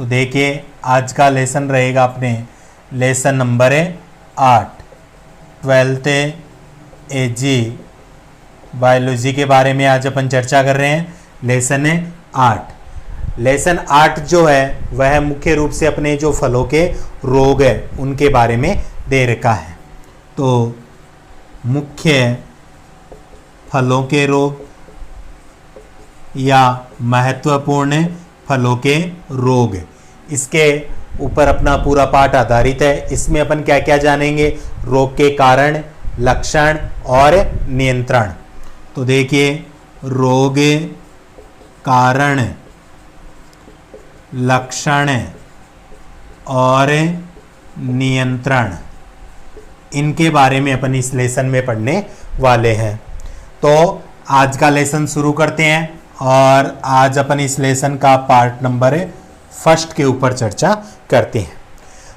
तो देखिए आज का लेसन रहेगा अपने lesson number 8 12th AG biology के बारे में आज अपन चर्चा कर रहे हैं। लेसन 8 लेसन 8 जो है वह मुख्य रूप से अपने जो फलों के रोग है उनके बारे में दे रखा है। तो मुख्य फलों के रोग या महत्वपूर्ण फलों के रोग, इसके ऊपर अपना पूरा पाठ आधारित है। इसमें अपन क्या क्या जानेंगे, रोग के कारण, लक्षण और नियंत्रण। तो देखिए रोग, कारण, लक्षण और नियंत्रण, इनके बारे में अपन इस लेसन में पढ़ने वाले हैं। तो आज का लेसन शुरू करते हैं और आज अपन इस लेसन का पार्ट नंबर 1 के ऊपर चर्चा करते हैं।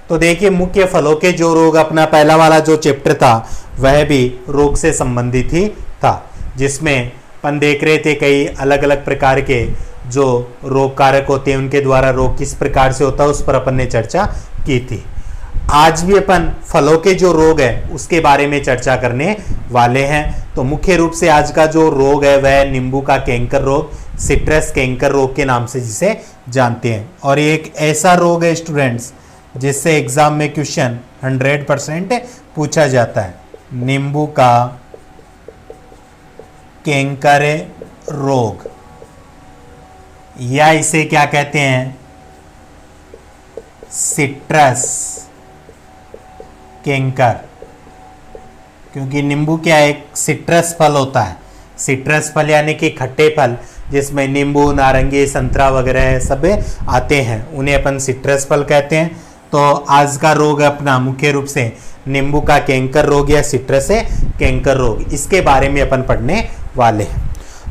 तो देखिए मुख्य फलों के जो रोग, अपना पहला वाला जो चैप्टर था वह भी रोग से संबंधित ही था, जिसमें अपन देख रहे थे कई अलग अलग प्रकार के जो रोग कारक होते हैं उनके द्वारा रोग किस प्रकार से होता है उस पर अपन ने चर्चा की थी। आज भी अपन फलों के जो रोग है उसके बारे में चर्चा करने वाले हैं। तो मुख्य रूप से आज का जो रोग है वह नींबू का कैंकर रोग, सिट्रस कैंकर रोग के नाम से जिसे जानते हैं। और ये एक ऐसा रोग है स्टूडेंट्स जिससे एग्जाम में क्वेश्चन 100% पूछा जाता है। नींबू का कैंकर रोग, या इसे क्या कहते हैं, सिट्रस कैंकर, क्योंकि नींबू क्या एक सिट्रस फल होता है। सिट्रस फल यानी कि खट्टे फल जिसमें नींबू, नारंगी, संतरा वगैरह सब आते हैं, उन्हें अपन सिट्रस फल कहते हैं। तो आज का रोग अपना मुख्य रूप से नींबू का कैंकर रोग या सिट्रस कैंकर रोग, इसके बारे में अपन पढ़ने वाले हैं।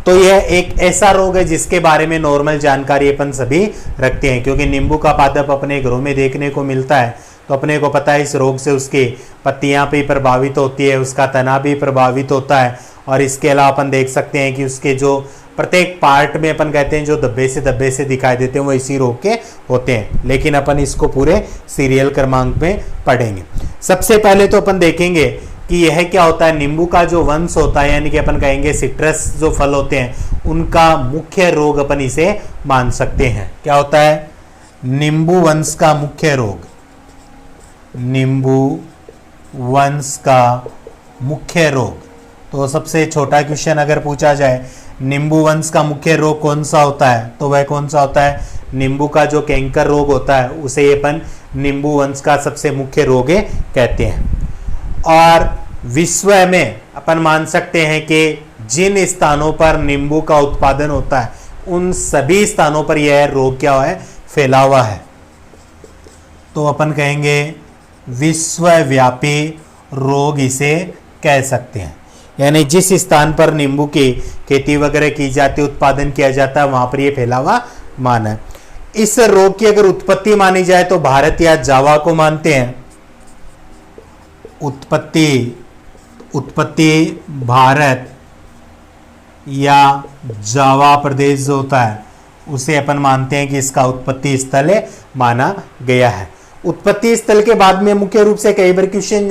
तो यह एक ऐसा रोग है जिसके बारे में नॉर्मल जानकारी अपन सभी रखते हैं, क्योंकि नींबू का पादप अपने घरों में देखने को मिलता है। तो अपने को पता है इस रोग से उसकी पत्तियां भी प्रभावित होती है, उसका तना भी प्रभावित होता है, और इसके अलावा अपन देख सकते हैं कि उसके जो प्रत्येक पार्ट में अपन कहते हैं जो धब्बे से दिखाई देते हैं वो इसी रोग के होते हैं। लेकिन अपन इसको पूरे सीरियल क्रमांक में पढ़ेंगे। सबसे पहले तो अपन देखेंगे कि यह क्या होता है। नींबू का जो वंश होता है यानी कि अपन कहेंगे सिट्रस जो फल होते हैं उनका मुख्य रोग अपन इसे मान सकते हैं। क्या होता है, नींबू वंश का मुख्य रोग, नींबू वंश का मुख्य रोग। तो सबसे छोटा क्वेश्चन अगर पूछा जाए नींबू वंश का मुख्य रोग कौन सा होता है, तो वह कौन सा होता है, नींबू का जो कैंकर रोग होता है उसे अपन नींबू वंश का सबसे मुख्य रोग कहते हैं। और विश्व में अपन मान सकते हैं कि जिन स्थानों पर नींबू का उत्पादन होता है उन सभी स्थानों पर यह रोग क्या है, फैला हुआ है। तो अपन कहेंगे विश्वव्यापी रोग इसे कह सकते हैं। यानी जिस स्थान पर नींबू की खेती वगैरह की जाती है, उत्पादन किया जाता है, वहां पर यह फैला हुआ माना है। इस रोग की अगर उत्पत्ति मानी जाए तो भारत या जावा को मानते हैं। उत्पत्ति भारत या जावा प्रदेश जो होता है उसे अपन मानते हैं कि इसका उत्पत्ति स्थल माना गया है। उत्पत्ति स्थल के बाद में मुख्य रूप से कई बार क्वेश्चन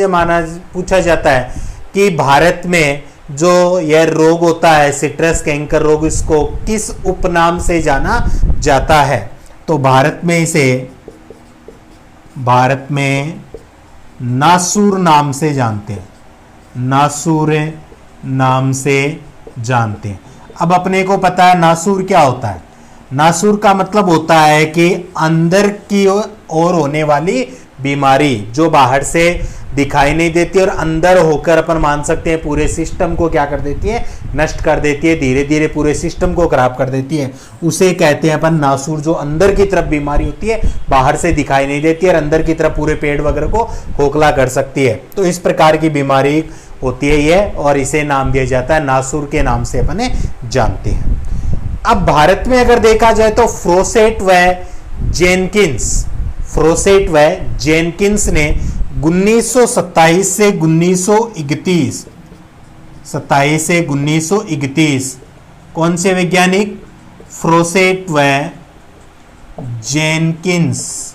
पूछा जाता है कि भारत में जो यह रोग होता है सिट्रस कैंकर रोग, इसको किस उपनाम से जाना जाता है। तो भारत में नासूर नाम से जानते हैं, नासूर नाम से जानते हैं। अब अपने को पता है नासूर क्या होता है। नासूर का मतलब होता है कि अंदर की ओर होने वाली बीमारी जो बाहर से दिखाई नहीं देती और अंदर होकर अपन मान सकते हैं पूरे सिस्टम को क्या कर देती है, नष्ट कर देती है, धीरे धीरे पूरे सिस्टम को खराब कर देती है, उसे कहते हैं अपन नासूर। जो अंदर की तरफ बीमारी होती है, बाहर से दिखाई नहीं देती और अंदर की तरफ पूरे पेट वगैरह को खोखला कर सकती है। तो इस प्रकार की बीमारी होती है ये, और इसे नाम दिया जाता है नासूर के नाम से अपन जानते हैं। अब भारत में अगर देखा जाए तो फ्रोसेट व जेनकिंस ने 1927 से 1931 कौन से वैज्ञानिक, फ्रोसेट व जेनकिंस,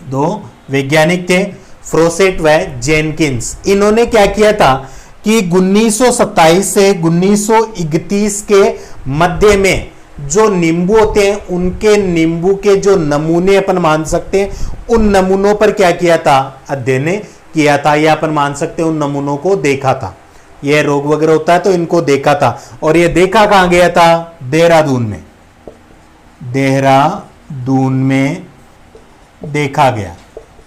दो वैज्ञानिक थे, फ्रोसेट व जेनकिंस। इन्होंने क्या किया था कि 1927 से 1931 के मध्य में जो नींबू होते हैं उनके नींबू के जो नमूने अपन मान सकते हैं, उन नमूनों पर क्या किया था, अध्ययन किया था, या अपन मान सकते हैं उन नमूनों को देखा था। यह रोग वगैरह होता है तो इनको देखा था। और यह देखा कहां गया था, देहरादून में, देहरादून में देखा गया।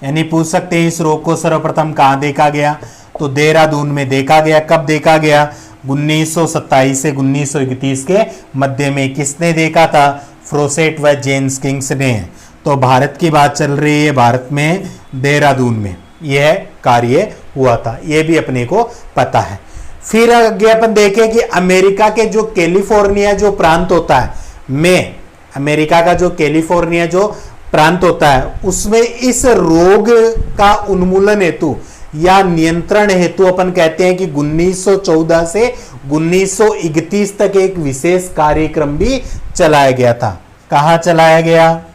यानी पूछ सकते हैं इस रोग को सर्वप्रथम कहां देखा गया, तो देहरादून में देखा गया। कब देखा गया, 1927 से 1931 के मध्य में। किसने देखा था, फ्रोसेट व जेनकिंस ने। तो भारत की बात चल रही है, भारत में देहरादून में यह कार्य हुआ था, यह भी अपने को पता है। फिर आगे अपन देखें कि अमेरिका के जो कैलिफोर्निया जो प्रांत होता है में, अमेरिका का जो कैलिफोर्निया जो प्रांत होता है उसमें इस रोग का उन्मूलन हेतु या नियंत्रण हेतु अपन कहते हैं कि 1914 से 1931 तक एक विशेष कार्यक्रम भी चलाया गया था। कहां चलाया गया,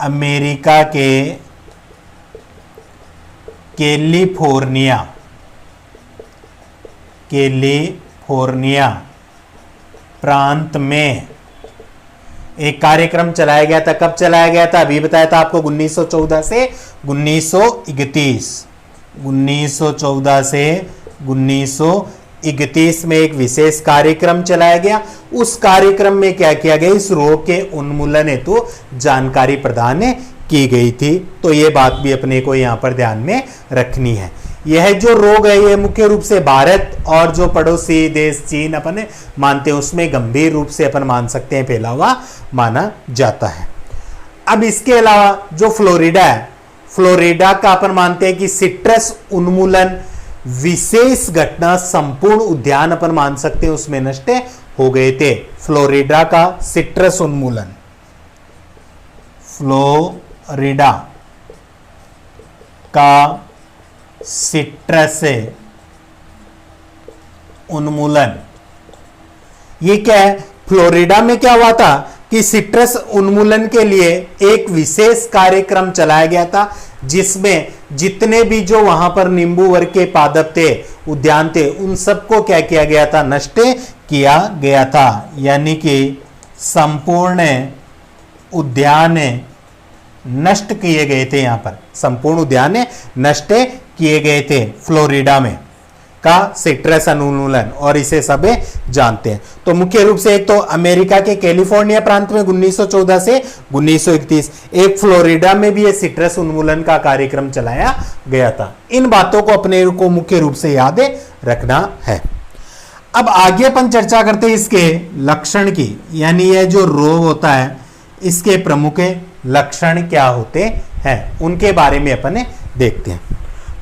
अमेरिका के कैलिफोर्निया प्रांत में एक कार्यक्रम चलाया गया था। कब चलाया गया था, अभी बताया था आपको, 1914 से 1931। 1914 से 1931 में एक विशेष कार्यक्रम चलाया गया। उस कार्यक्रम में क्या किया गया, इस रोग के उन्मूलन हेतु जानकारी प्रदान की गई थी। तो यह बात भी अपने को यहां पर ध्यान में रखनी है। यह जो रोग है यह मुख्य रूप से भारत और जो पड़ोसी देश चीन अपन मानते हैं उसमें गंभीर रूप से अपन मान सकते हैं फैला हुआ माना जाता है। अब इसके अलावा जो फ्लोरिडा है, फ्लोरिडा का अपन मानते हैं कि सिट्रस उन्मूलन विशेष घटना संपूर्ण उद्यान अपन मान सकते हैं उसमें नष्ट हो गए थे। फ्लोरिडा का सिट्रस उन्मूलन, फ्लोरिडा का सिट्रस उन्मूलन, ये क्या है, फ्लोरिडा में क्या हुआ था कि सिट्रस उन्मूलन के लिए एक विशेष कार्यक्रम चलाया गया था जिसमें जितने भी जो वहां पर नींबू वर्ग के पादप थे, उद्यान थे, उन सबको क्या किया गया था, नष्ट किया गया था। यानी कि संपूर्ण उद्यान नष्ट किए गए थे। यहां पर संपूर्ण उद्यान नष्ट किए गए थे फ्लोरिडा में का सिट्रस उन्मूलन, और इसे सब जानते हैं। तो मुख्य रूप से एक तो अमेरिका के कैलिफोर्निया प्रांत में 1914 से 1931, एक फ्लोरिडा में भी ये सिट्रस उन्मूलन का कार्यक्रम चलाया गया था। इन बातों को अपने को मुख्य रूप से याद रखना है। अब आगे अपन चर्चा करते हैं इसके लक्षण की, यानी यह जो रोग होता है इसके प्रमुख लक्षण क्या होते हैं उनके बारे में अपन देखते हैं।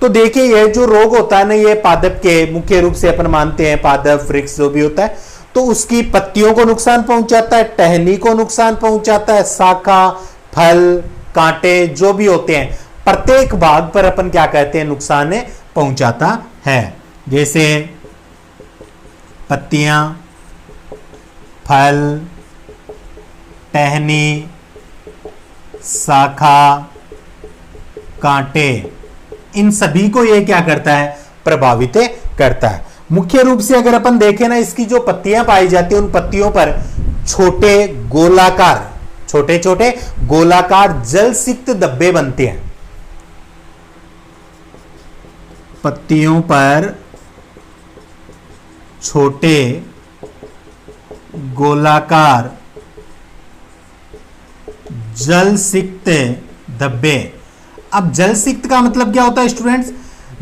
तो देखिए यह जो रोग होता है ना, ये पादप के मुख्य रूप से अपन मानते हैं पादप वृक्ष जो भी होता है तो उसकी पत्तियों को नुकसान पहुंचाता है, टहनी को नुकसान पहुंचाता है, शाखा, फल, कांटे जो भी होते हैं प्रत्येक भाग पर अपन क्या कहते हैं, नुकसान पहुंचाता है। जैसे पत्तियां, फल, टहनी, शाखा, कांटे, इन सभी को यह क्या करता है, प्रभावित करता है। मुख्य रूप से अगर अपन देखें ना, इसकी जो पत्तियां पाई जाती हैं उन पत्तियों पर छोटे गोलाकार जलसिक्त धब्बे बनते हैं। पत्तियों पर छोटे गोलाकार जलसिक्त धब्बे। अब जलसिक्त का मतलब क्या होता है स्टूडेंट्स,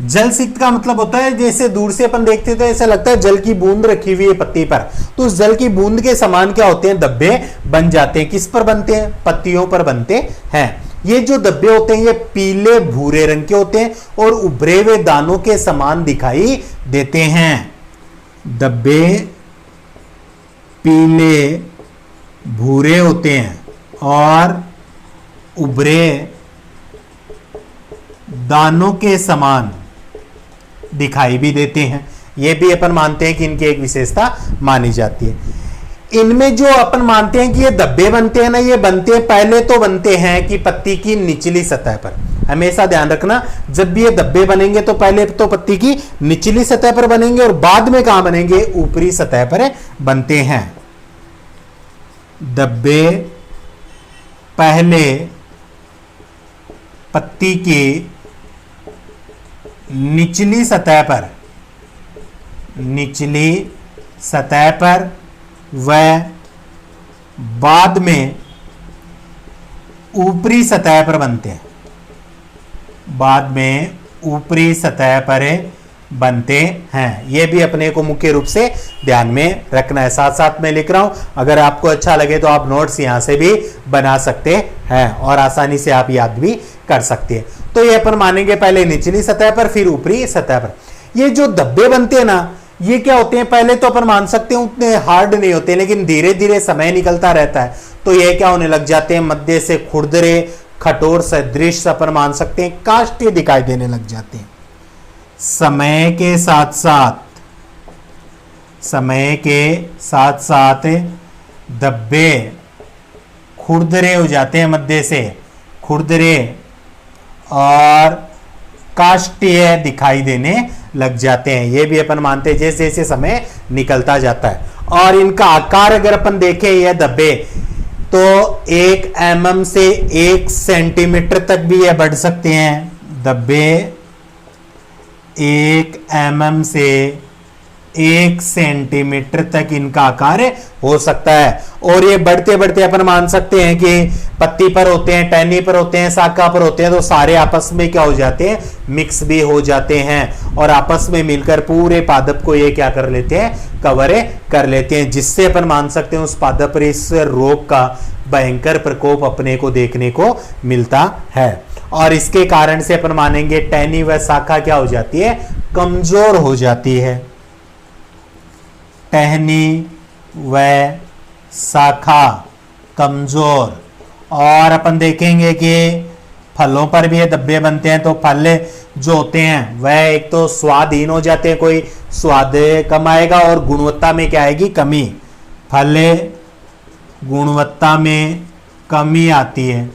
जलसिक्त का मतलब होता है जैसे दूर से अपन देखते हैं तो ऐसा लगता है जल की बूंद रखी हुई है पत्ती पर, तो उस जल की बूंद के समान क्या होते हैं, धब्बे बन जाते हैं। किस पर बनते हैं, पत्तियों पर बनते हैं। ये जो धब्बे होते हैं ये पीले भूरे रंग के होते हैं और उभरे हुए दानों के समान दिखाई देते हैं। धब्बे पीले भूरे होते हैं और उभरे दानों के समान दिखाई भी देते हैं। यह भी अपन मानते हैं कि इनकी एक विशेषता मानी जाती है। इनमें जो अपन मानते हैं कि ये धब्बे बनते हैं ना, ये बनते हैं, पहले तो बनते हैं कि पत्ती की निचली सतह पर। हमेशा ध्यान रखना, जब भी ये धब्बे बनेंगे तो पहले तो पत्ती की निचली सतह पर बनेंगे और बाद में कहां बनेंगे, ऊपरी सतह पर बनते हैं। धब्बे पहले पत्ती की निचली सतह पर व बाद में ऊपरी सतह पर बनते हैं, बाद में ऊपरी सतह पर बनते हैं। यह भी अपने को मुख्य रूप से ध्यान में रखना है। साथ साथ में लिख रहा हूं, अगर आपको अच्छा लगे तो आप नोट्स यहां से भी बना सकते हैं और आसानी से आप याद भी कर सकते हैं। तो ये अपन मानेंगे पहले निचली सतह पर फिर ऊपरी सतह पर। ये जो धब्बे बनते हैं ना, ये क्या होते हैं, पहले तो अपन मान सकते हैं उतने हार्ड नहीं होते, लेकिन धीरे धीरे समय निकलता रहता है तो ये क्या होने लग जाते हैं, मध्य से खुरदरे कठोर सदृश अपन मान सकते हैं काष्ठीय दिखाई देने लग जाते हैं। समय के साथ साथ धब्बे खुरदरे हो जाते हैं, मध्य से खुरदरे और काष्ठीय दिखाई देने लग जाते हैं। ये भी अपन मानते हैं जैसे जैसे समय निकलता जाता है। और इनका आकार अगर अपन देखें, यह धब्बे तो 1 mm से 1 सेंटीमीटर तक भी यह बढ़ सकते हैं। धब्बे 1 mm से 1 सेंटीमीटर तक इनका आकार हो सकता है। और ये बढ़ते बढ़ते अपन मान सकते हैं कि पत्ती पर होते हैं, टहनी पर होते हैं, शाखा पर होते हैं, तो सारे आपस में क्या हो जाते हैं, मिक्स भी हो जाते हैं और आपस में मिलकर पूरे पादप को ये क्या कर लेते हैं, कवर कर लेते हैं, जिससे अपन मान सकते हैं उस पादप पर इस रोग का भयंकर प्रकोप अपने को देखने को मिलता है। और इसके कारण से अपन मानेंगे टहनी व शाखा क्या हो जाती है, कमजोर हो जाती है। टहनी व शाखा कमजोर। और अपन देखेंगे कि फलों पर भी ये धब्बे बनते हैं, तो फल जो होते हैं वह एक तो स्वादहीन हो जाते हैं, कोई स्वाद कम आएगा और गुणवत्ता में क्या आएगी, कमी। फल गुणवत्ता में कमी आती है।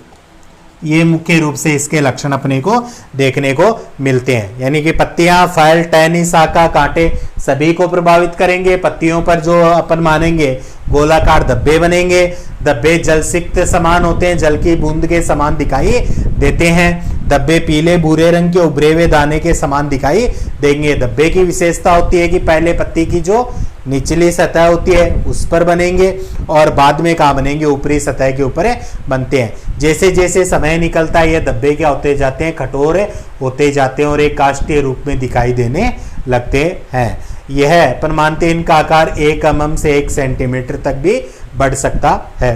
ये मुख्य रूप से इसके लक्षण अपने को देखने को मिलते हैं। यानी कि पत्तियां, फल, टहनी, शाखा, कांटे सभी को प्रभावित करेंगे। पत्तियों पर जो अपन मानेंगे गोलाकार धब्बे बनेंगे। धब्बे जल सिक्त समान होते हैं, जल की बूंद के समान दिखाई देते हैं। धब्बे पीले भूरे रंग के उभरे हुए दाने के समान दिखाई देंगे। धब्बे की विशेषता होती है कि पहले पत्ती की जो निचली सतह होती है उस पर बनेंगे और बाद में कहाँ बनेंगे, ऊपरी सतह के ऊपर बनते हैं। जैसे जैसे समय निकलता है ये धब्बे क्या होते जाते हैं, कठोर होते जाते हैं और एक काष्ठीय रूप में दिखाई देने लगते हैं। यह अपन मानते हैं इनका आकार 1 mm से 1 सेंटीमीटर तक भी बढ़ सकता है।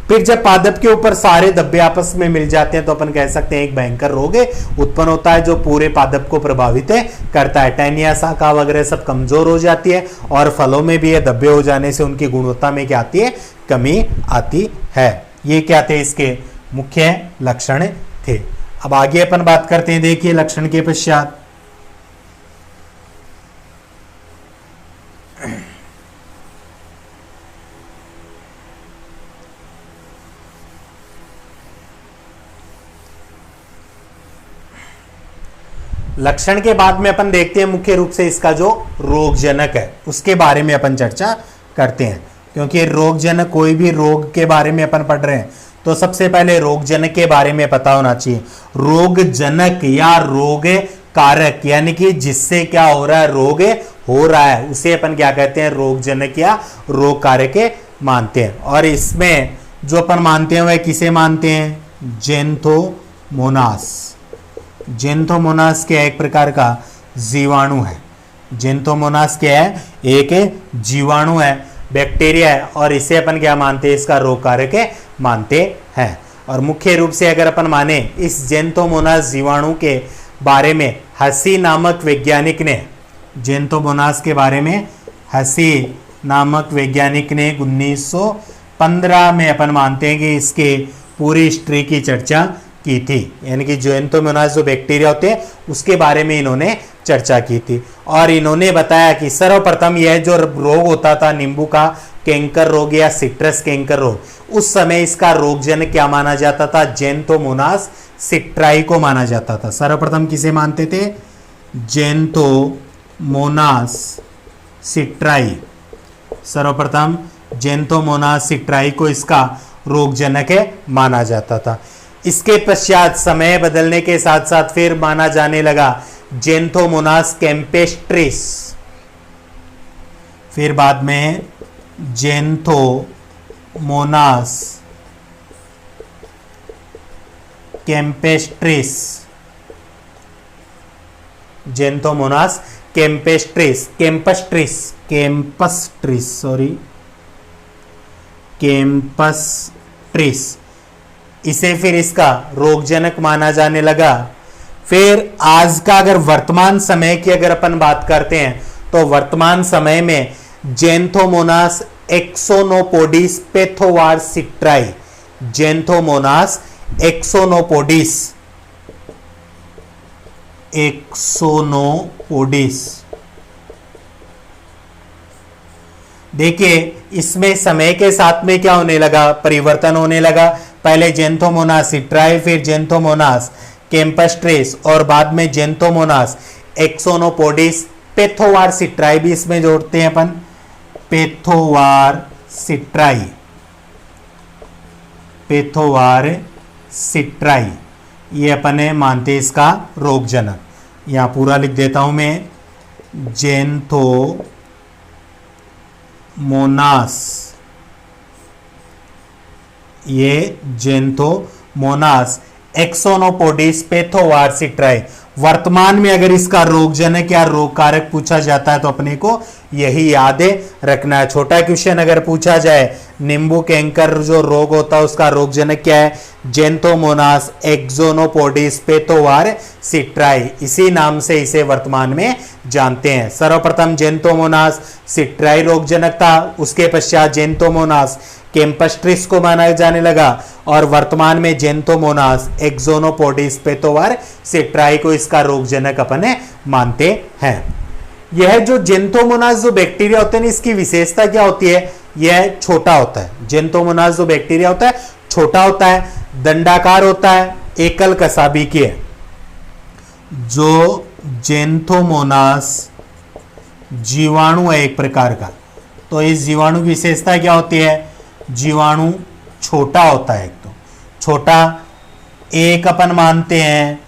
फिर जब पादप के ऊपर सारे धब्बे आपस में मिल जाते हैं तो अपन कह सकते हैं एक भयंकर रोग उत्पन्न होता है जो पूरे पादप को प्रभावित करता है। टहनियां, शाखा वगैरह सब कमजोर हो जाती है और फलों में भी ये धब्बे हो जाने से उनकी गुणवत्ता में क्या आती है, कमी आती है। ये क्या थे, इसके मुख्य लक्षण थे। अब आगे अपन बात करते हैं, देखिए लक्षण के पश्चात लक्षण के बाद में अपन देखते हैं मुख्य रूप से इसका जो रोगजनक है उसके बारे में अपन चर्चा करते हैं। क्योंकि रोगजनक, कोई भी रोग के बारे में अपन पढ़ रहे हैं तो सबसे पहले रोगजनक के बारे में पता होना चाहिए। रोगजनक या रोग कारक, यानी कि जिससे क्या हो रहा है, रोग हो रहा है, उसे अपन क्या कहते हैं, रोगजनक या रोग कारक मानते हैं। और इसमें जो अपन मानते हैं वह किसे मानते हैं, जेंथोमोनास। जेंथोमोनास क्या एक प्रकार का जीवाणु है। जेंथोमोनास क्या है, एक जीवाणु है, बैक्टीरिया है और इसे अपन क्या मानते हैं, इसका रोग कारक मानते हैं। और मुख्य रूप से अगर अपन माने इस जेंथोमोनास जीवाणु के बारे में हसी नामक वैज्ञानिक ने, जेंथोमोनास के बारे में हसी नामक वैज्ञानिक ने 1915 में अपन मानते हैं कि इसके पूरी हिस्ट्री की चर्चा की थी। यानी कि जेंथोमोनास जो बैक्टीरिया होते हैं उसके बारे में इन्होंने चर्चा की थी और इन्होंने बताया कि सर्वप्रथम यह जो रोग होता था नींबू का कैंकर रोग या सिट्रस कैंकर रोग, उस समय इसका रोगजनक क्या माना जाता था? जेंथोमोनास सिट्राई को माना जाता था। सर्वप्रथम किसे मानते थे? Xanthomonas citri. सर्वप्रथम जेंथोमोनास सिट्राई को इसका रोगजनक माना जाता था। इसके पश्चात समय बदलने के साथ साथ फिर माना जाने लगा जेंथोमोनास कैंपेस्ट्रिस। फिर बाद में जेंथोमोनास कैंपेस्ट्रिस, जेंथोमोनास कैंपेस्ट्रिस, कैंपस्ट्रिस, इसे फिर इसका रोगजनक माना जाने लगा। फिर आज का अगर वर्तमान समय की अगर अपन बात करते हैं तो वर्तमान समय में जेंथोमोनास एक्सोनोपोडिस पेथोवार सिट्राई, जेंथोमोनास एक्सोनोपोडिस, देखिए इसमें समय के साथ में क्या होने लगा? परिवर्तन होने लगा। पहले जेंथोमोनास सिट्राई, फिर जेंथोमोनास कैंपस्ट्रिस और बाद में जेंथोमोनास एक्सोनोपोडिस पेथोवार सिट्राई भी इसमें जोड़ते हैं अपन, पेथोवार सिट्राई, पेथोवार सिट्राई, ये अपने मानते हैं इसका रोगजनक। यहां पूरा लिख देता हूं मैं, जेंथोमोनास, ये जेंथोमोनास एक्सोनोपोडिस पेथोवार सिट्राई। वर्तमान में अगर इसका रोगजनक या रोग कारक पूछा जाता है तो अपने को यही याद रखना है। छोटा क्वेश्चन अगर पूछा जाए नींबू कैंकर जो रोग होता है उसका रोगजनक क्या है? जेंथोमोनास एक्सोनोपोडिस पेथोवार सिट्राई, इसी नाम से इसे वर्तमान में जानते हैं। सर्वप्रथम जेंथोमोनास सिट्राई रोगजनक था, उसके पश्चात जेंथोमोनास कैंपस्ट्रिस को माना जाने लगा और वर्तमान में जेंथोमोनास एक्सोनोपोडिस पेथोवार सिट्राई को इसका रोगजनक अपने मानते हैं। यह जो जेंथोमोनास जो बैक्टीरिया होते हैं इसकी विशेषता क्या होती है? यह छोटा होता है। जेंथोमोनास जो बैक्टीरिया होता है छोटा होता है, दंडाकार होता है, एकल कसाबीकीय। जो जेंथोमोनास जीवाणु है एक प्रकार का, तो इस जीवाणु की विशेषता क्या होती है? जीवाणु छोटा होता है, एक तो छोटा, एक अपन मानते हैं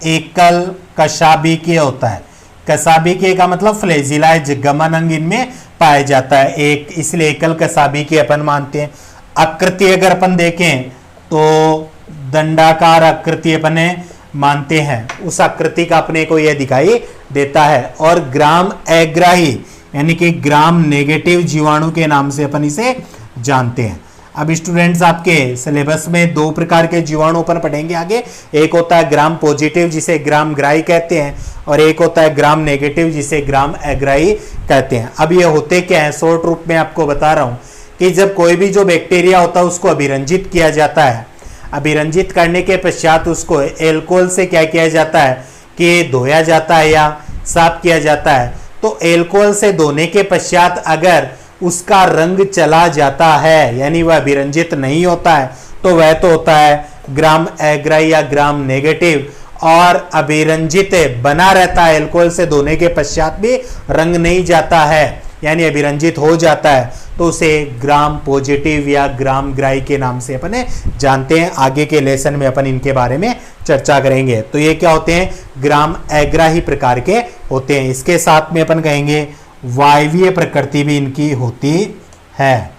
एकल कशाबीकीय होता है। कसाबीकीय का मतलब फ्लैजिला गमन अंग इनमें पाया जाता है एक, इसलिए एकल कसाबीकीय अपन मानते हैं। आकृति अगर अपन देखें तो दंडाकार आकृति अपने मानते हैं, उस आकृति का अपने को यह दिखाई देता है। और ग्राम एग्राही यानी कि ग्राम नेगेटिव जीवाणु के नाम से अपन इसे जानते हैं। अब स्टूडेंट्स आपके सिलेबस में दो प्रकार के जीवाणु अपन पढ़ेंगे आगे, एक होता है ग्राम पॉजिटिव जिसे ग्राम ग्राही कहते हैं और एक होता है ग्राम नेगेटिव जिसे ग्राम एग्राही कहते हैं। अब ये होते क्या है, शॉर्ट रूप में आपको बता रहा हूं कि जब कोई भी जो बैक्टीरिया होता है उसको अभिरंजित किया जाता है, अभिरंजित करने के पश्चात उसको एल्कोहल से क्या किया जाता है कि धोया जाता है या साफ किया जाता है। तो एल्कोहल से धोने के पश्चात अगर उसका रंग चला जाता है यानी वह अभिरंजित नहीं होता है तो वह तो होता है ग्राम एग्राही या ग्राम नेगेटिव, और अभिरंजित बना रहता है एल्कोहल से धोने के पश्चात भी रंग नहीं जाता है यानी अभिरंजित हो जाता है तो उसे ग्राम पॉजिटिव या ग्राम ग्राही के नाम से अपन जानते हैं। आगे के लेसन में अपन इनके बारे में चर्चा करेंगे। तो ये क्या होते हैं? ग्राम एग्राही प्रकार के होते हैं। इसके साथ में अपन कहेंगे वायवीय प्रकृति भी इनकी होती है,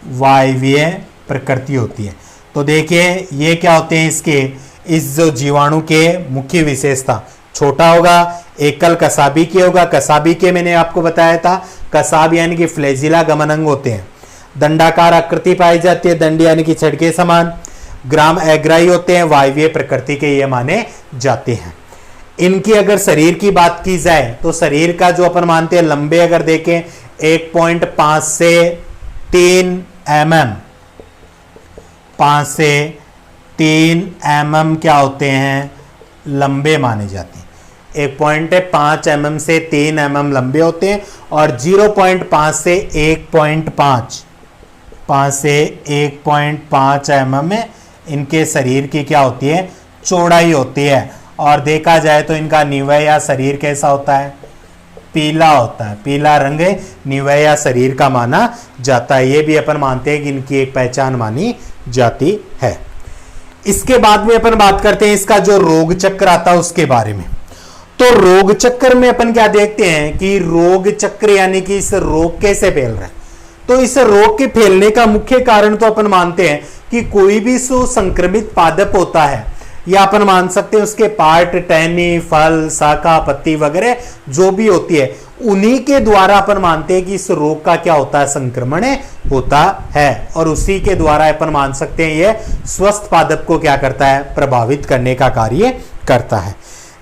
वायवीय प्रकृति होती है। तो देखिए ये क्या होते हैं इसके, इस जो जीवाणु के मुख्य विशेषता, छोटा होगा, एकल कसाबीकीय होगा। कसाबीकीय मैंने आपको बताया था, कसाब यानी कि फ्लैजिला गमन अंग होते हैं, दंडाकार आकृति पाई जाती है, दंड यानी कि छड़ के समान। ग्राम एग्राही होते हैं, वायवीय प्रकृति के ये माने जाते हैं। इनकी अगर शरीर की बात की जाए तो शरीर का जो अपन मानते हैं लंबे अगर देखें 1.5 से 3 mm, 5 से 3 mm क्या होते हैं? लंबे माने जाते हैं। एक पॉइंट है 5 mm से 3 mm लंबे होते हैं और 0.5 से 1.5 5 से 1.5 mm में इनके शरीर की क्या होती है, चौड़ाई होती है। और देखा जाए तो इनका निवय या शरीर कैसा होता है, पीला होता है, पीला रंग निवय या शरीर का माना जाता है। ये भी अपन मानते हैं कि इनकी एक पहचान मानी जाती है। इसके बाद में अपन बात करते हैं इसका जो रोग चक्र आता है उसके बारे में। तो रोग चक्र में अपन क्या देखते हैं कि रोग चक्र यानी कि इस रोग कैसे फैल रहा है। तो इस रोग के फैलने का मुख्य कारण तो अपन मानते हैं कि कोई भी सुसंक्रमित पादप होता है या अपन मान सकते हैं उसके पार्ट, टहनी, फल, शाखा, पत्ती वगैरह जो भी होती है, उन्हीं के द्वारा अपन मानते हैं कि इस रोग का क्या होता है, संक्रमण होता है। और उसी के द्वारा अपन मान सकते हैं यह स्वस्थ पादप को क्या करता है, प्रभावित करने का कार्य करता है।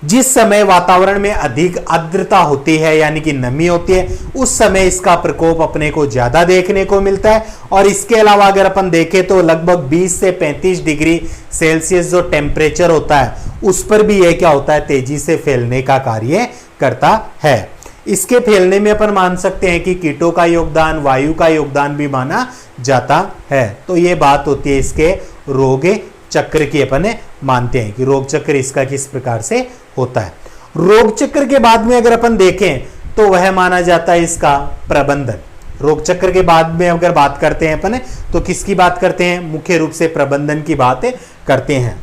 जिस समय वातावरण में अधिक आर्द्रता होती है यानी कि नमी होती है, उस समय इसका प्रकोप अपने को ज्यादा देखने को मिलता है। और इसके अलावा अगर अपन देखें तो लगभग 20 से 35 डिग्री सेल्सियस जो टेम्परेचर होता है उस पर भी यह क्या होता है, तेजी से फैलने का कार्य करता है। इसके फैलने में अपन मान सकते हैं कि कीटों का योगदान, वायु का योगदान भी माना जाता है। तो ये बात होती है इसके रोग चक्र की, अपन मानते हैं कि रोग चक्र इसका किस प्रकार से होता है। रोग चक्र के बाद में अगर अपन देखें तो वह माना जाता है इसका प्रबंधन। रोग चक्र के बाद में अगर बात करते हैं अपन तो किसकी बात करते हैं, मुख्य रूप से प्रबंधन की बात करते हैं।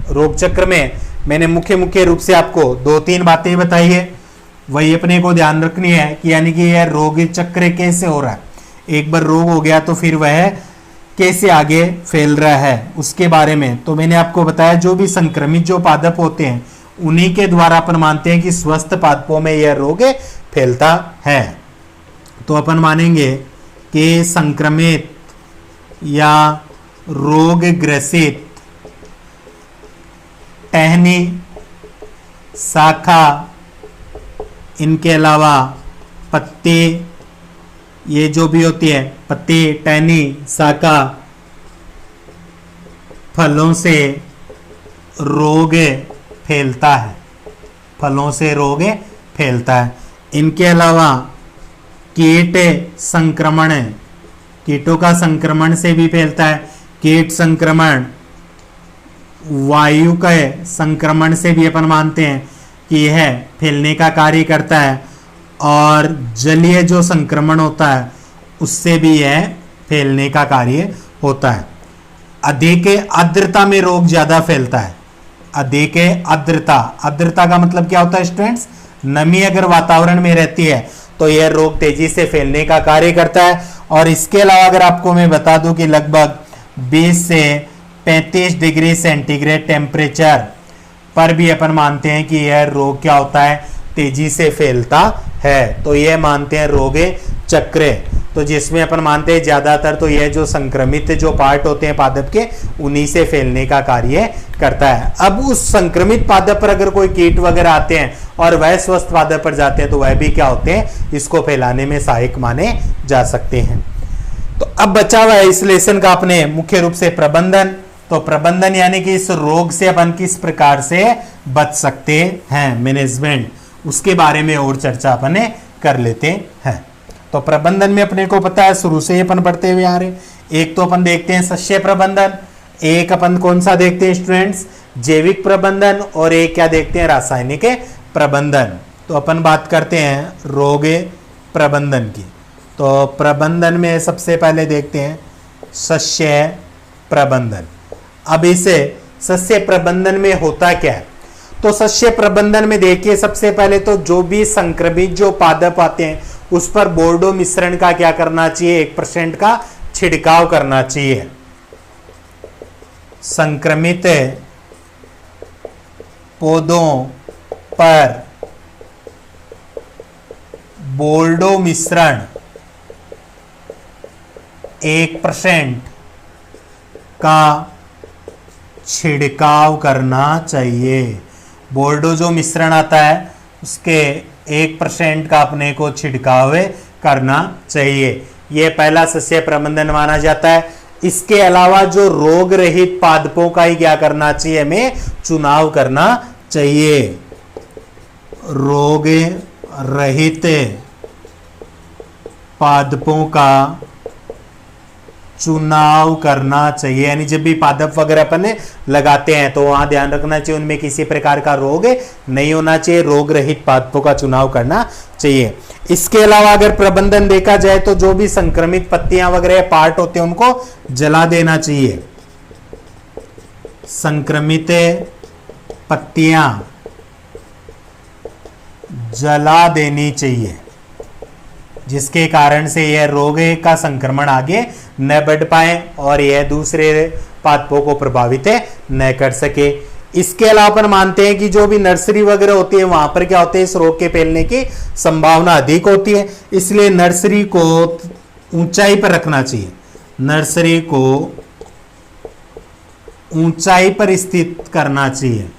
रोग चक्र में मैंने मुख्य रूप से आपको 2-3 बातें बताई है, वही अपने को ध्यान रखनी है कि यानी कि यह रोग चक्र कैसे हो रहा है। एक बार रोग हो गया तो फिर वह कैसे आगे फैल रहा है उसके बारे में। तो मैंने आपको बताया जो भी संक्रमित जो पादप होते हैं उन्हीं के द्वारा अपन मानते हैं कि स्वस्थ पादपों में यह रोग फैलता है। तो अपन मानेंगे कि संक्रमित या रोग ग्रसित टहनी, शाखा, इनके अलावा पत्ते, ये जो भी होती है पत्ती, टहनी, शाखा, फलों से रोग फैलता है, फलों से रोग फैलता है। इनके अलावा कीट संक्रमण, कीटों का संक्रमण से भी फैलता है। कीट संक्रमण, वायु के संक्रमण से भी अपन मानते हैं कि यह फैलने का कार्य करता है। और जलीय जो संक्रमण होता है उससे भी यह फैलने का कार्य होता है। अधिक आर्द्रता में रोग ज्यादा फैलता है। अधिक आर्द्रता, आर्द्रता का मतलब क्या होता है स्टूडेंट्स, नमी अगर वातावरण में रहती है तो यह रोग तेजी से फैलने का कार्य करता है। और इसके अलावा अगर आपको मैं बता दूं कि लगभग 20 से 35 डिग्री सेंटीग्रेड टेम्परेचर पर भी अपन मानते हैं कि यह रोग क्या होता है, तेजी से फैलता है। तो यह मानते हैं रोग चक्र। तो जिसमें अपन मानते हैं ज्यादातर तो यह जो संक्रमित जो पार्ट होते हैं पादप के उन्हीं से फैलने का कार्य करता है। अब उस संक्रमित पादप पर अगर कोई कीट वगैरह आते हैं और वह स्वस्थ पादप पर जाते हैं तो वह भी क्या होते हैं, इसको फैलाने में सहायक माने जा सकते हैं। तो अब बचा हुआ है इस लेसन का अपने मुख्य रूप से प्रबंधन। तो प्रबंधन यानी कि इस रोग से अपन किस प्रकार से बच सकते हैं, मैनेजमेंट, उसके बारे में और चर्चा अपन कर लेते हैं। तो प्रबंधन में अपने को पता है शुरू से अपन पढ़ते हुए आ रहे। एक तो अपन देखते हैं सस्य प्रबंधन, एक अपन कौन सा देखते हैं स्टूडेंट्स, जैविक प्रबंधन, और एक क्या देखते हैं, रासायनिक प्रबंधन। तो अपन बात करते हैं रोग प्रबंधन की। तो प्रबंधन में सबसे पहले देखते हैं सस्य प्रबंधन। अब इसे सस्य प्रबंधन में होता क्या है, तो सस्य प्रबंधन में देखिए सबसे पहले तो जो भी संक्रमित जो पादप आते हैं उस पर बोर्डो मिश्रण का क्या करना चाहिए, 1% का छिड़काव करना चाहिए। संक्रमित पौधों पर बोर्डो मिश्रण 1% का छिड़काव करना चाहिए। बोर्डो जो मिश्रण आता है उसके 1% का अपने को छिड़काव करना चाहिए। यह पहला सस्य प्रबंधन माना जाता है। इसके अलावा जो रोग रहित पादपों का ही क्या करना चाहिए, हमें चुनाव करना चाहिए। रोग रहित पादपों का चुनाव करना चाहिए। यानी जब भी पादप वगैरह अपन लगाते हैं तो वहां ध्यान रखना चाहिए उनमें किसी प्रकार का रोग नहीं होना चाहिए, रोग रहित पादपों का चुनाव करना चाहिए। इसके अलावा अगर प्रबंधन देखा जाए तो जो भी संक्रमित पत्तियां वगैरह पार्ट होते हैं उनको जला देना चाहिए। संक्रमित पत्तियां जला देनी चाहिए, जिसके कारण से यह रोग का संक्रमण आगे न बढ़ पाए और यह दूसरे पादपों को प्रभावित न कर सके। इसके अलावा अपन मानते हैं कि जो भी नर्सरी वगैरह होती है वहां पर क्या होते हैं, इस रोग के फैलने की संभावना अधिक होती है, इसलिए नर्सरी को ऊंचाई पर रखना चाहिए। नर्सरी को ऊंचाई पर स्थित करना चाहिए,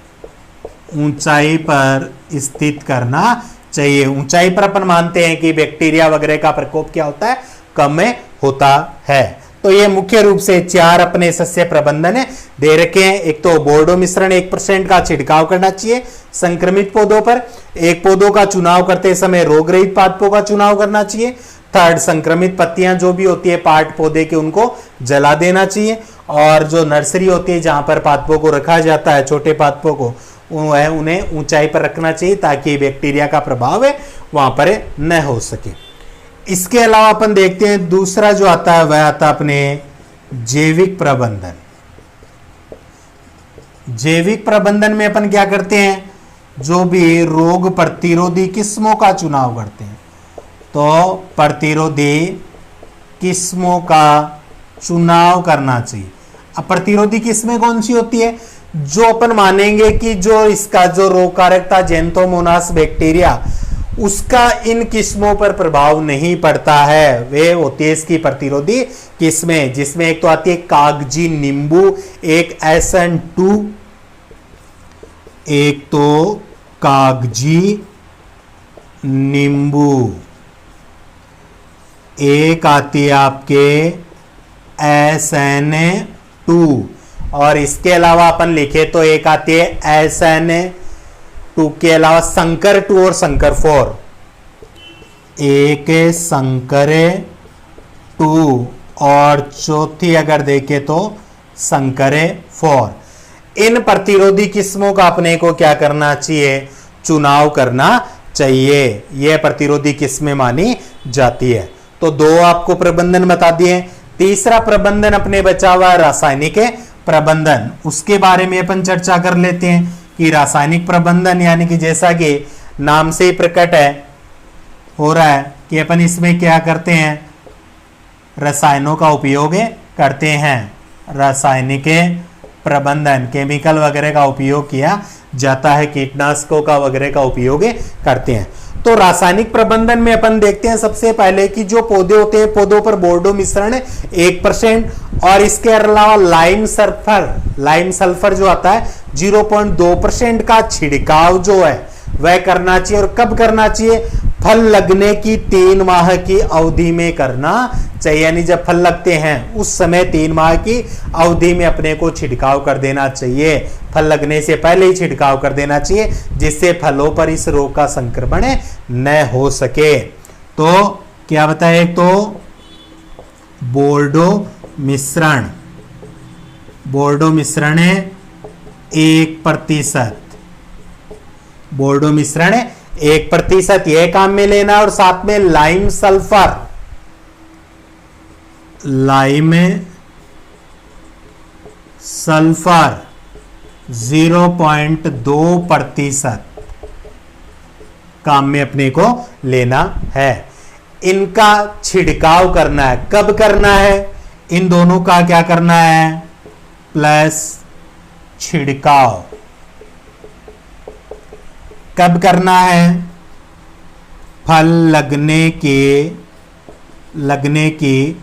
ऊंचाई पर स्थित करना चाहिए। ऊंचाई पर अपन मानते हैं कि बैक्टीरिया वगैरह का प्रकोप क्या होता है, कम होता है। तो ये मुख्य रूप से 4 अपने सस्य प्रबंधन दे रखे हैं। एक तो बोर्डो मिश्रण 1% का छिड़काव करना चाहिए संक्रमित पौधों पर। एक पौधों का चुनाव करते समय रोग रहित पादपों का चुनाव करना चाहिए। थर्ड, संक्रमित पत्तियां जो भी होती है पार्ट पौधे के उनको जला देना चाहिए। और जो नर्सरी होती है जहां पर पादपों को रखा जाता है, छोटे पादपों को, उन्हें ऊंचाई पर रखना चाहिए ताकि बैक्टीरिया का प्रभाव वहां पर न हो सके। इसके अलावा अपन देखते हैं दूसरा जो आता है वह आता है अपने जैविक प्रबंधन। जैविक प्रबंधन में अपन क्या करते हैं, जो भी रोग प्रतिरोधी किस्मों का चुनाव करते हैं, तो प्रतिरोधी किस्मों का चुनाव करना चाहिए। अब प्रतिरोधी किस्में कौन सी होती है, जो अपन मानेंगे कि जो इसका जो रोगकारक था जेंथोमोनास बैक्टीरिया, उसका इन किस्मों पर प्रभाव नहीं पड़ता है, वे होती है इसकी प्रतिरोधी किस्में। जिसमें एक तो आती है कागजी नींबू, एक SN2, एक तो कागजी नींबू, एक आती है आपके SN2, और इसके अलावा अपन लिखे तो एक आती है SN2 के अलावा संकर 2 और संकर 4। एक संकर 2 और चौथी अगर देखे तो संकर 4। इन प्रतिरोधी किस्मों का अपने को क्या करना चाहिए, चुनाव करना चाहिए। यह प्रतिरोधी किस्में मानी जाती है। तो 2 आपको प्रबंधन बता दिए। तीसरा प्रबंधन अपने बचा हुआ रासायनिक प्रबंधन, उसके बारे में अपन चर्चा कर लेते हैं कि रासायनिक प्रबंधन यानी कि जैसा कि नाम से ही प्रकट है हो रहा है कि अपन इसमें क्या करते हैं, रसायनों का उपयोग करते हैं। रासायनिक प्रबंधन, केमिकल वगैरह का उपयोग किया जाता है, कीटनाशकों का वगैरह का उपयोग करते हैं। तो रासायनिक प्रबंधन में अपन देखते हैं सबसे पहले कि जो पौधे होते हैं पौधों पर बोर्डो मिश्रण 1% और इसके अलावा लाइम सल्फर जो आता है 0.2% का छिड़काव जो है वह करना चाहिए। और कब करना चाहिए, फल लगने की 3 माह की अवधि में करना चाहिए। यानी जब फल लगते हैं उस समय 3 माह की अवधि में अपने को छिड़काव कर देना चाहिए। फल लगने से पहले ही छिड़काव कर देना चाहिए जिससे फलों पर इस रोग का संक्रमण न हो सके। तो क्या बताया, एक तो बोर्डो मिश्रण 1%, बोर्डो मिश्रण 1% यह काम में लेना, और साथ में लाइम सल्फर 0.2% काम में अपने को लेना है। इनका छिड़काव करना है। कब करना है, इन दोनों का क्या करना है, प्लस छिड़काव कब करना है, फल लगने की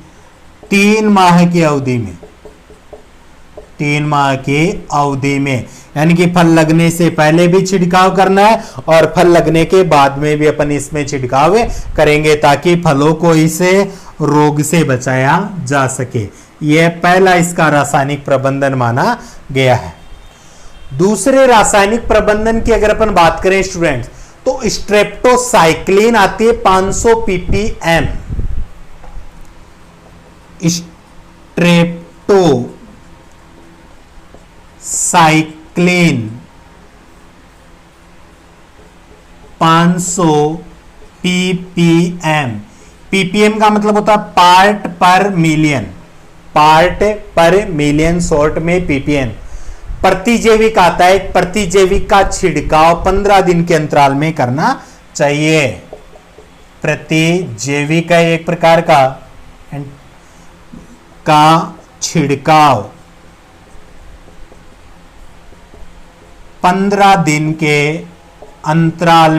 3 माह की अवधि में, 3 माह की अवधि में। यानी कि फल लगने से पहले भी छिड़काव करना है और फल लगने के बाद में भी अपन इसमें छिड़काव करेंगे ताकि फलों को इस रोग से बचाया जा सके। यह पहला इसका रासायनिक प्रबंधन माना गया है। दूसरे रासायनिक प्रबंधन की अगर अपन बात करें स्टूडेंट्स, तो स्ट्रेप्टोसाइक्लिन आती है 500 ppm। Streptocycline 500 ppm। ppm का मतलब होता है पार्ट पर मिलियन, पार्ट पर मिलियन, शॉर्ट में ppm। प्रतिजैविक आता है, प्रतिजैविक का छिड़काव 15 दिन के अंतराल में करना चाहिए। प्रतिजैविक है एक प्रकार का छिड़काव 15 दिन के अंतराल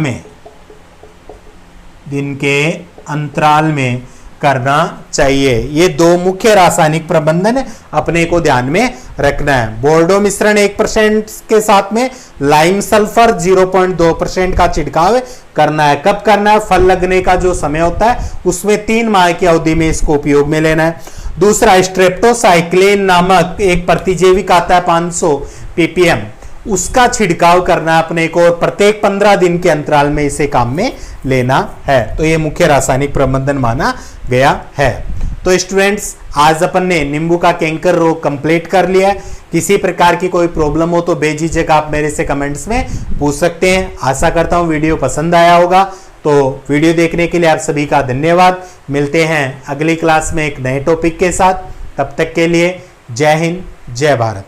में करना चाहिए। ये दो मुख्य रासायनिक प्रबंधन अपने को ध्यान में रखना है। बोर्डो मिश्रण 1% के साथ में लाइम सल्फर 0.2% का छिड़काव करना है। कब करना है? फल लगने का जो समय होता है उसमें 3 माह की अवधि में इसको उपयोग में लेना है। दूसरा, स्ट्रेप्टोसाइक्लिन नामक एक प्रतिजैविक आता है 500 ppm, उसका छिड़काव करना अपने को, प्रत्येक 15 दिन के अंतराल में इसे काम में लेना है। तो ये मुख्य रासायनिक प्रबंधन माना गया है। तो स्टूडेंट्स, आज अपन ने नींबू का कैंकर रोग कंप्लीट कर लिया है। किसी प्रकार की कोई प्रॉब्लम हो तो बेझिझक आप मेरे से कमेंट्स में पूछ सकते हैं। आशा करता हूं वीडियो पसंद आया होगा। तो वीडियो देखने के लिए आप सभी का धन्यवाद। मिलते हैं अगली क्लास में एक नए टॉपिक के साथ। तब तक के लिए जय हिंद, जय भारत।